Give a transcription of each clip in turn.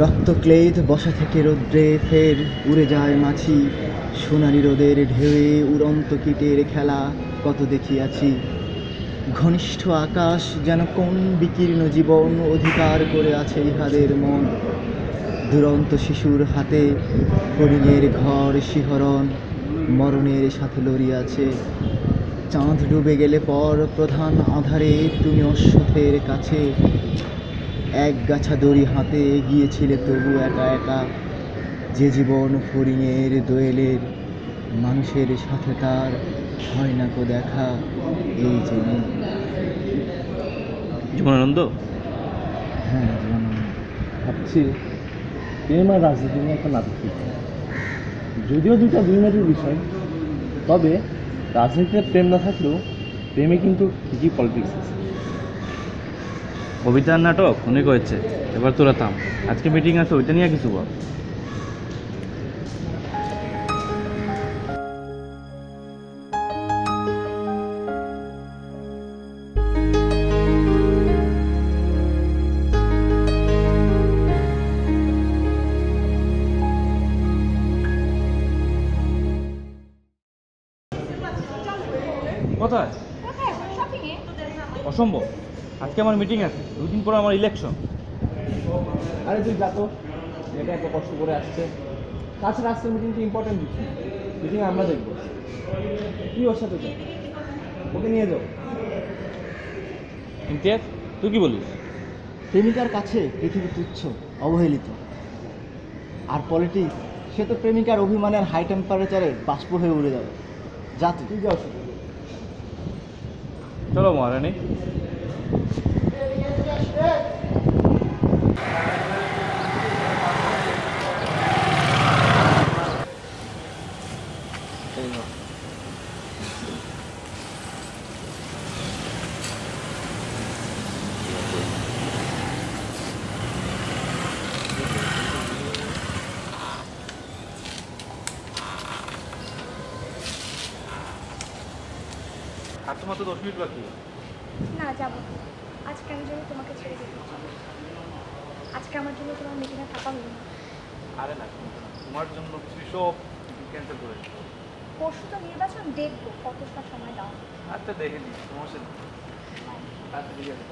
রক্তক্লেদ বসা থেকে রৌদ্রে ফের উড়ে যায় মাছি, সোনালি রোদের ঢেউয়ে উড়ন্ত কীটের খেলা কত দেখিয়াছি। ঘনিষ্ঠ আকাশ যেন কোন বিকীর্ণ জীবন অধিকার করে আছে ইহাদের মন। দুরন্ত শিশুর হাতে হরিণের ঘর শিহরণ মরণের সাথে লড়িয়াছে। চাঁদ ডুবে গেলে পর প্রধান আধারে তুমি অশ্বত্থের কাছে এক গাছা দড়ি হাতে এগিয়েছিলে তবু একা একা। যে জীবন হরিণের দোয়েলের মানুষের সাথে তার হয় না কো দেখা এই জেনে। জীবনানন্দ। হ্যাঁ জীবনানন্দ। ভাবছি প্রেম আর রাজনীতি নিয়ে একটা নাটক লিখব। যদিও দুইটা দুই মেরুর বিষয়, তবে রাজনীতিতে প্রেম না থাকলেও প্রেমে কিন্তু ঠিকই পলিটিক্স আছে। কবিতার নাটক অনেক হয়েছে, এবার তোরা থাম। আজকে মিটিং আছে, ওইটা নিয়ে কিছু বল। কোথায়? অসম্ভব, আজকে আমার মিটিং আছে, 2 দিন পর আমার ইলেকশন। আরে তুই যা তো, এটা এত কষ্ট করে আসছে। তাছাড়া আজকের মিটিংটা ইম্পর্টেন্ট কিছু, মিটিং আমরা দেখবো। কি ওর সাথে যাও, ওকে নিয়ে যাও। ইমতিয়াজ, তুই কি বলিস? প্রেমিকার কাছে পৃথিবী তুচ্ছ, অবহেলিত। আর পলিটিক্স, সে তো প্রেমিকার অভিমানের হাই টেম্পারেচারে বাষ্প হয়ে উড়ে যাবে। যা তুই যাও। চলো মহারানী। আর তোমার তো 10 মিনিট বাকি। না যাব না, আজকে আমি জন্য তোমাকে ছেড়ে যেতে চাই। আজকে আমার জন্য তোমার মিটিংয়ে থাকা হলো না। আরে না, তোমার জন্য সব ক্যান্সেল করে। পরশু তো নির্বাচন, দেখবো কতটা সময় দাও। আচ্ছা দেখে নিই, সমস্যা নেই। আচ্ছা ঠিক আছে।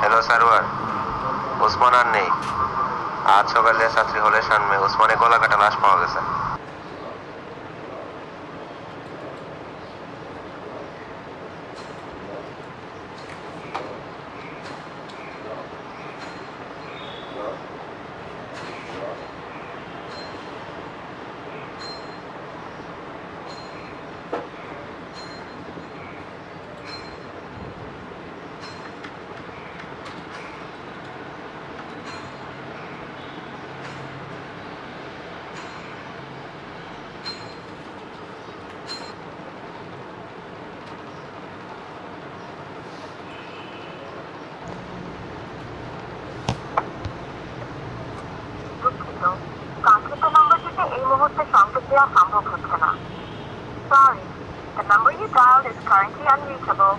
হ্যালো সার্ভার, ওসমান আর নেই। আজ সকালে ছাত্রী হলের সামনে ওসমানের গলা কাটা লাশ পাওয়া গেছে। দেওয়া সম্ভব হচ্ছে না। Sorry, the number you dialed is currently unreachable.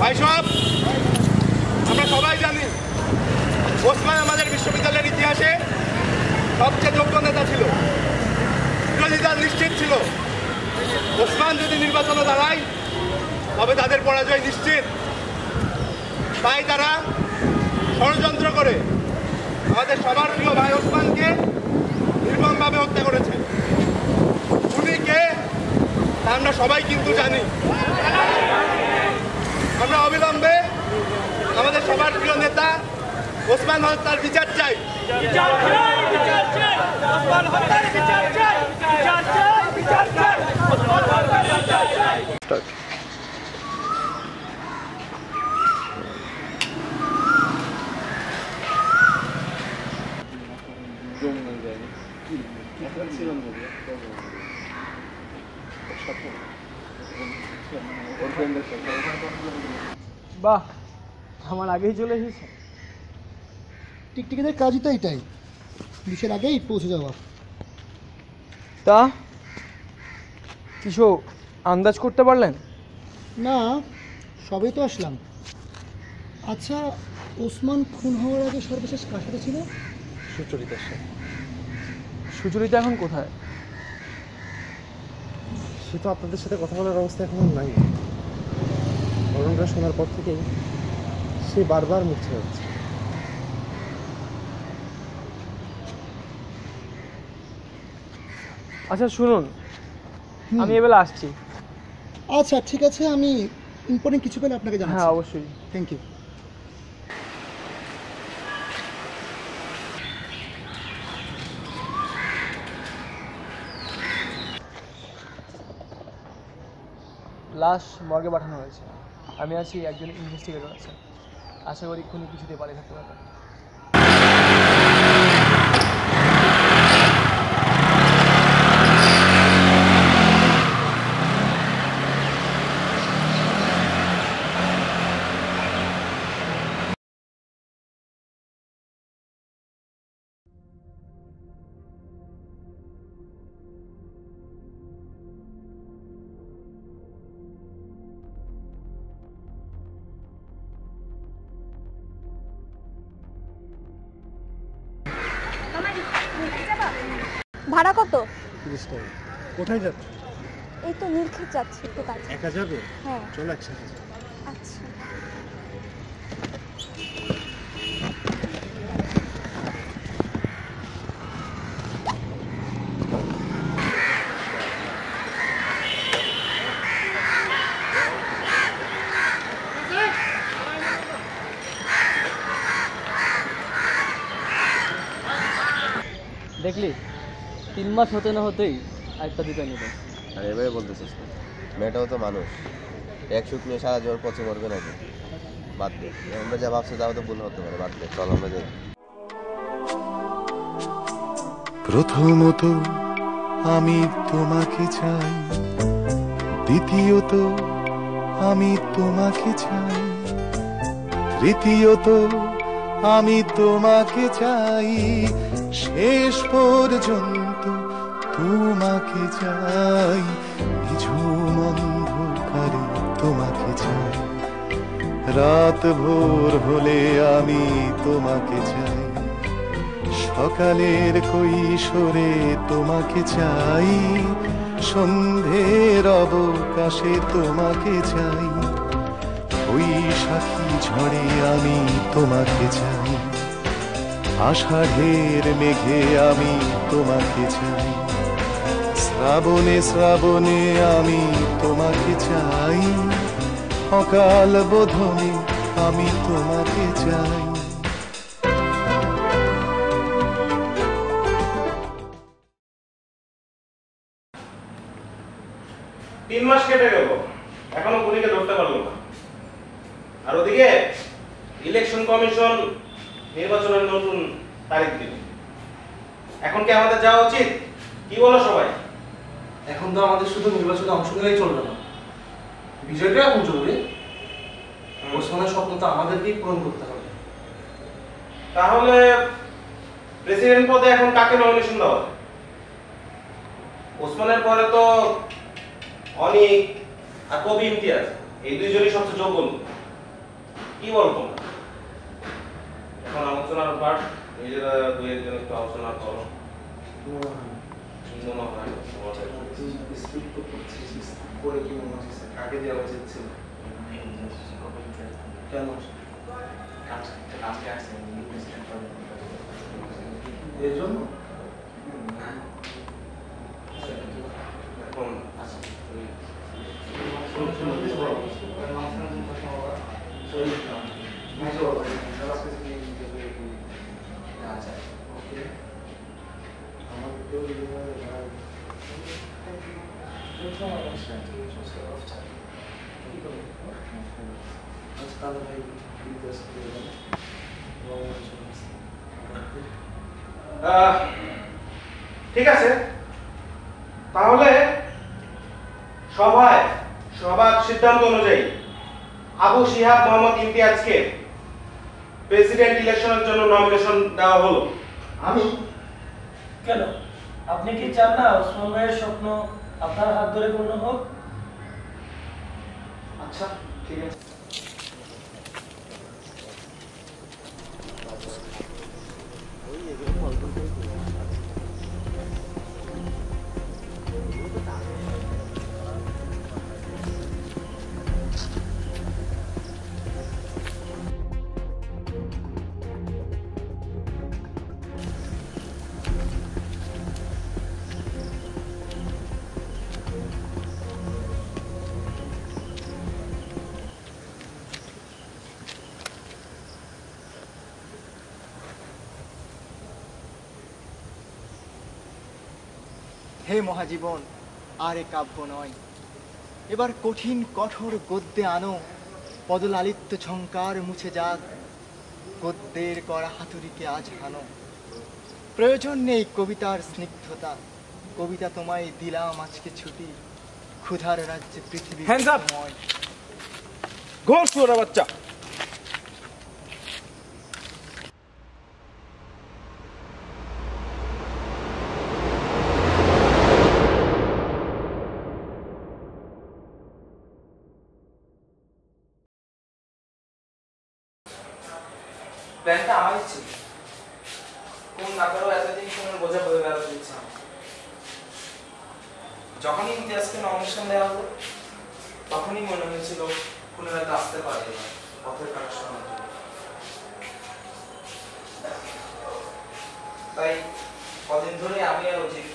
ভাই সব আমরা সবাই জানি ওসমান আমাদের বিশ্ববিদ্যালয়ের ইতিহাসে সবচেয়ে যোগ্য নেতা ছিল, বিরোধিতা নিশ্চিত ছিল। ওসমান যদি নির্বাচনে দাঁড়ায় তবে তাদের পরাজয় নিশ্চিত। তাই তারা ষড়যন্ত্র করে আমাদের সবার প্রিয় ভাই ওসমানকে নির্মমভাবে হত্যা করেছে। উনি কে তা আমরা সবাই কিন্তু জানি। আমরা অবিলম্বে আমাদের সবার প্রিয় নেতা ওসমান হত্যার বিচার চাই। বাহ, আমার আগেই চলে এসেছে। টিকটিকিদের কাজই তো এটাই, পুলিশের আগেই পৌঁছে যাওয়া। তা কিছু আন্দাজ করতে পারলেন? না, সবেই তো আসলাম। আচ্ছা, ওসমান খুন হওয়ার আগে সর্বশেষ কার সাথে ছিল? সুচরিতার সাথে। সুচরিতা এখন কোথায়? সে তো আপনাদের সাথে কথা বলার অবস্থা এখন নাই। ঘটনাটা শোনার পর থেকেই সে বারবার মুছে যাচ্ছে। আচ্ছা শুনুন, আমি এবেলা আসছি। আচ্ছা ঠিক আছে, আমি ইম্পর্টেন্ট কিছু পেলে আপনাকে জানাচ্ছি। হ্যাঁ অবশ্যই। Thank you. লাশ মর্গে পাঠানো হয়েছে। আমি আছি, একজন ইনভেস্টিগেটর আছে। আশা করি খুনি কিছুতে পারে থাকতে পারবে। ভাড়া কত? 30 টাকা। কোথায় যাচ্ছ? এই তো নীলক্ষেত যাচ্ছি একটু কাজ। একা যাবে? হ্যাঁ। চলো একসাথে। আচ্ছা। দেখলি, 3 মাস হতে না হতেই একটা দুটা নিল। আর এভাবে বলতেছিস না, মেয়েটাও তো মানুষ, এক সুখ নিয়ে সারা জীবন পচে মরবে নাকি? বাদ দে, আমরা যা ভাবছি তাও তো ভুল হতে পারে। বাদ দে, চল আমরা যাই। প্রথমত আমি তোমাকে চাই, দ্বিতীয়ত আমি তোমাকে চাই, তৃতীয়ত আমি তোমাকে চাই, শেষ পর্যন্ত তোমাকে চাই, নিঝুম অন্ধকারে তোমাকে চাই, রাত ভোর হলে আমি তোমাকে চাই, সকালের কৈশোরে তোমাকে চাই, সন্ধ্যের অবকাশে তোমাকে চাই, বৈশাখী ঝড়ে আমি তোমাকে চাই, আষাঢ়ের মেঘে আমি তোমাকে চাই, শ্রাবণে শ্রাবণে আমি তোমাকে চাই, অকাল বোধনে আমি তোমাকে চাই। তিন মাস কেটে গেল, এখনো খুনিকে ধরতে পারলো না। আর ওদিকে ইলেকশন কমিশন নির্বাচনের নতুন তারিখ দিল। এখন কি আমাদের যাওয়া উচিত? কি বলো সবাই? এখন তো আমাদের শুধু নির্বাচনে অংশ নিলেই চলবে না, বিজয়টা এখন জরুরি। ওসমানের স্বপ্ন তো আমাদেরকেই পূরণ করতে হবে। তাহলে প্রেসিডেন্ট পদে এখন কাকে নমিনেশন দেওয়া? ওসমানের পরে তো অনিক আর কবি ইমতিয়াজ, এই দুইজনই সবচেয়ে যোগ্য। কি বল তোমরা? এখন আলোচনার পার্ট, নিজেরা দুই একজন একটু আলোচনা করো। মনে হয় করে কি মনে হচ্ছে কাকে দেওয়া উচিত ছিল? কেন এর জন্য এখন ঠিক আছে, তাহলে সবার সিদ্ধান্ত অনুযায়ী আবু শিহাব মোহাম্মদ ইমতিয়াজকে প্রেসিডেন্ট ইলেকশনের জন্য নমিনেশন দেওয়া হলো। আমি কেন? আপনি কি চান না ওসমান ভাইয়ের স্বপ্ন আপনার হাত ধরে পূর্ণ হোক? আচ্ছা ঠিক আছে। হে মহাজীবন, আর এ কাব্য নয়, এবার কঠিন কঠোর গদ্যে আনো, পদলালিত্য ঝঙ্কার মুছে যাক, গদ্যের করা হাতুড়িকে আজ হানো। প্রয়োজন নেই কবিতার স্নিগ্ধতা, কবিতা তোমায় দিলাম আজকে ছুটি, ক্ষুধার রাজ্যে পৃথিবী ময়। ঘোর সুরা বাচ্চা, প্ল্যানটা আমারই ছিল। কোন না করো এতদিন কোন বোঝা বয়ে বেড়াতে দিচ্ছে না। যখনই ইমতিয়াজকে নমিনেশন দেওয়া হলো তখনই মনে হয়েছিল কোনো হয়তো আসতে পারে পথের কাটা শোনার জন্য। তাই কদিন ধরে আমি আর অজিত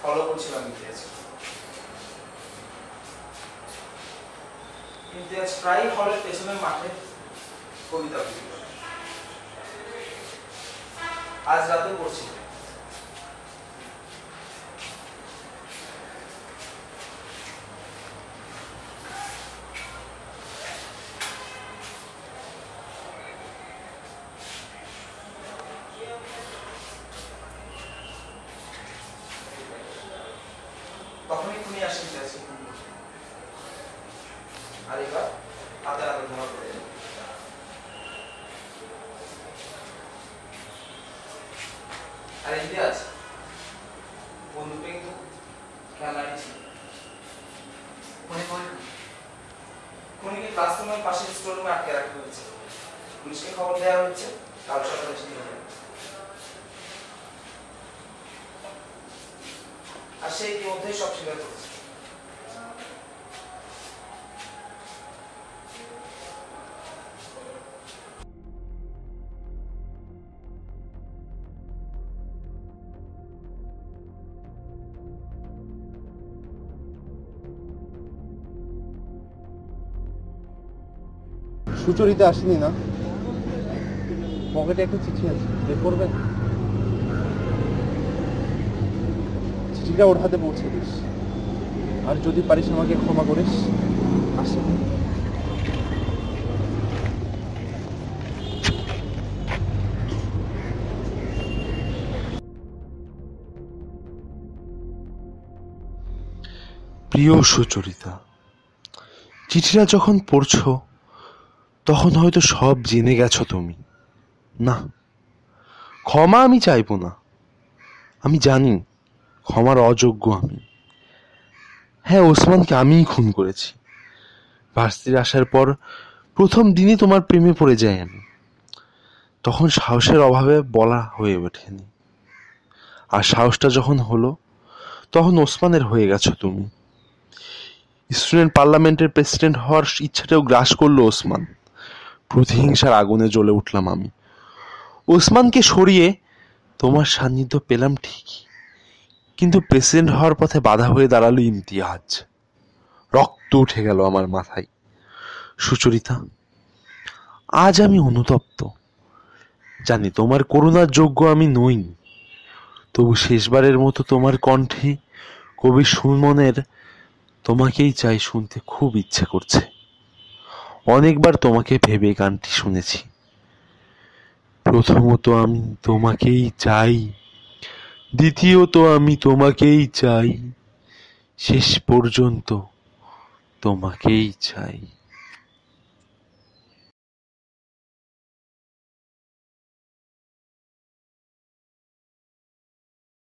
ফলো করছিলাম ইমতিয়াজকে। ইমতিয়াজ প্রায় হলের পেছনের মাঠে কবিতা আবৃত্তি করে। আজ রাতে পড়ছি। তখনই খুনি আসেন গেছে, আর এবার হাতে হাতে ধরা পড়ে যায়। আর ইমতিয়াজ বন্ধুটা কিন্তু খেলারই ছিল। খুনিকে ক্লাসরুমের পাশে স্টোররুমে আটকে রাখা হয়েছে। পুলিশকে খবর দেওয়া হয়েছে, কাল সকালে এসে নিয়ে যাবে। আর সে ইতিমধ্যেই সব স্বীকার করেছে। সুচরিতা আসেনি না? পকেটে একটা চিঠি আছে, বের করবেন? চিঠিটা ওর হাতে পৌঁছে দিস, আর যদি পারিস আমাকে ক্ষমা করিস। আসে প্রিয় সুচরিতা, চিঠিটা যখন পড়ছো তখন হয়তো সব জেনে গেছো তুমি। না, ক্ষমা আমি চাইবো না। আমি জানি ক্ষমার অযোগ্য আমি। হ্যাঁ, ওসমানকে আমিই খুন করেছি। ভার্সিটির আসার পর প্রথম দিনই তোমার প্রেমে পড়ে যাই আমি। তখন সাহসের অভাবে বলা হয়ে ওঠেনি, আর সাহসটা যখন হলো তখন ওসমানের হয়ে গেছো তুমি। স্টুডেন্ট পার্লামেন্টের প্রেসিডেন্ট হওয়ার ইচ্ছাটাও গ্রাস করলো ওসমান। প্রতিহিংসার আগুনে জ্বলে উঠলাম আমি। ওসমানকে সরিয়ে তোমার সান্নিধ্য পেলাম ঠিকই, কিন্তু প্রেসিডেন্ট হওয়ার পথে বাধা হয়ে দাঁড়ালো ইমতিয়াজ। রক্ত উঠে গেল আমার মাথায়। সুচরিতা, আজ আমি অনুতপ্ত। জানি তোমার করুণার যোগ্য আমি নই, তবু শেষবারের মতো তোমার কণ্ঠে কবি সুমনের তোমাকেই চাই শুনতে খুব ইচ্ছে করছে। অনেকবার তোমাকে ভেবে গানটি শুনেছি। প্রথমত আমি তোমাকেই চাই, দ্বিতীয়ত আমি তোমাকেই চাই, শেষ পর্যন্ত তোমাকেই চাই।